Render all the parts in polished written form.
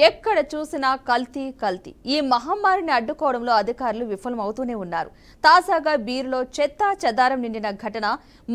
ఎక్కడ చూసినా కల్తీ కల్తీ. ఈ మహమ్మారిని అడ్డుకోవడంలో అధికారులు విఫలమవుతూనే ఉన్నారు. తాజాగా బీరులో చెత్తా చెదారం నిండిన ఘటన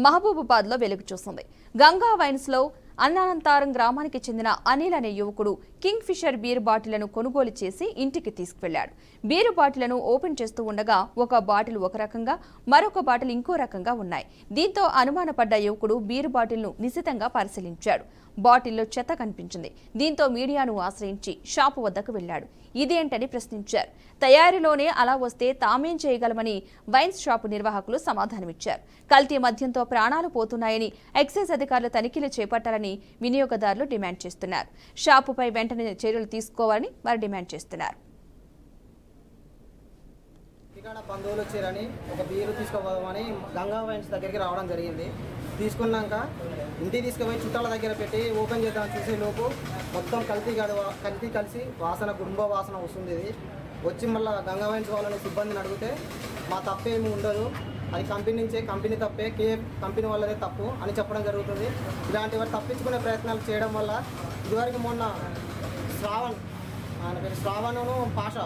మహబూబాబాద్లో వెలుగు చూసింది. గంగా వైన్స్ లో అన్నానంతారం గ్రామానికి చెందిన అనిల్ అనే యువకుడు కింగ్ ఫిషర్ బీర్ బాటిళ్లను కొనుగోలు చేసి ఇంటికి తీసుకువెళ్లాడు. బీరు బాటిళ్లను ఓపెన్ చేస్తూ ఉండగా ఒక బాటిల్ ఒక రకంగా, మరొక బాటిల్ ఇంకో రకంగా ఉన్నాయి. దీంతో అనుమానపడ్డ యువకుడు బీరు బాటిల్ను నిశితంగా పరిశీలించాడు. బాటిల్లో చెత్త కనిపించింది. దీంతో మీడియాను ఆశ్రయించి షాపు వద్దకు వెళ్లాడు. ఇదేంటని ప్రశ్నించారు. తయారీలోనే అలా వస్తే తామేం చేయగలమని వైన్స్ షాపు నిర్వాహకులు సమాధానమిచ్చారు. కల్తీ మద్యంతో ప్రాణాలు పోతున్నాయని ఎక్సైజ్ అధికారులు తనిఖీలు చేపట్టాలని వినియోగదారులు డిమాండ్ చేస్తున్నారు. షాపుపై వెంటనే చర్యలు తీసుకోవాలని వారు డిమాండ్ చేస్తున్నారు. బంధువులు వచ్చారని ఒక బీరు తీసుకోపోదామని గంగా వైన్స్ దగ్గరికి రావడం జరిగింది. తీసుకున్నాక ఇంటికి తీసుకుపోయి చుట్టాల దగ్గర పెట్టి ఓపెన్ చేద్దామని చూసే లోపు మొత్తం కల్తీ కలిసి వాసన గుంబ వాసన వస్తుంది. ఇది వచ్చి మళ్ళీ గంగా వైన్స్ వాళ్ళని సిబ్బందిని అడిగితే మా తప్పేమీ ఉండదు, అది కంపెనీ నుంచే, కంపెనీ తప్పే, కంపెనీ వాళ్ళదే తప్పు అని చెప్పడం జరుగుతుంది. ఇలాంటి వారు తప్పించుకునే ప్రయత్నాలు చేయడం వల్ల ఇదివరకు మొన్న శ్రావణను పాష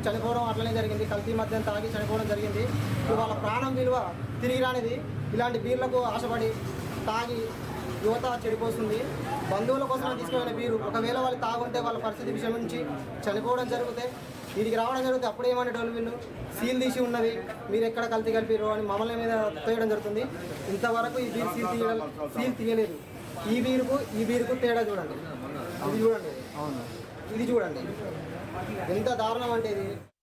చనిపోవడం అట్లనే జరిగింది. కల్తీ మద్యం తాగి చనిపోవడం జరిగింది. వాళ్ళ ప్రాణం విలువ తిరిగి రానిది. ఇలాంటి బీర్లకు ఆశపడి తాగి యువత చెడిపోతుంది. బంధువుల కోసం తీసుకున్న బీరు ఒకవేళ వాళ్ళు తాగుంటే వాళ్ళ పరిస్థితి విషయం నుంచి చనిపోవడం జరిగితే వీడికి రావడం జరిగితే అప్పుడు ఏమనేటోళ్ళు వీళ్ళు సీల్ తీసి ఉన్నవి, మీరు ఎక్కడ కల్తీ కలిపిరు అని మమ్మల్ని మీద తోయడం జరుగుతుంది. ఇంతవరకు ఈ బీర్ సీల్ తీయలేదు. ఈ బీరుకు తేడా చూడండి. ఇది చూడండి, ఇది చూడండి ఎంత దారుణం అంటే ఇది.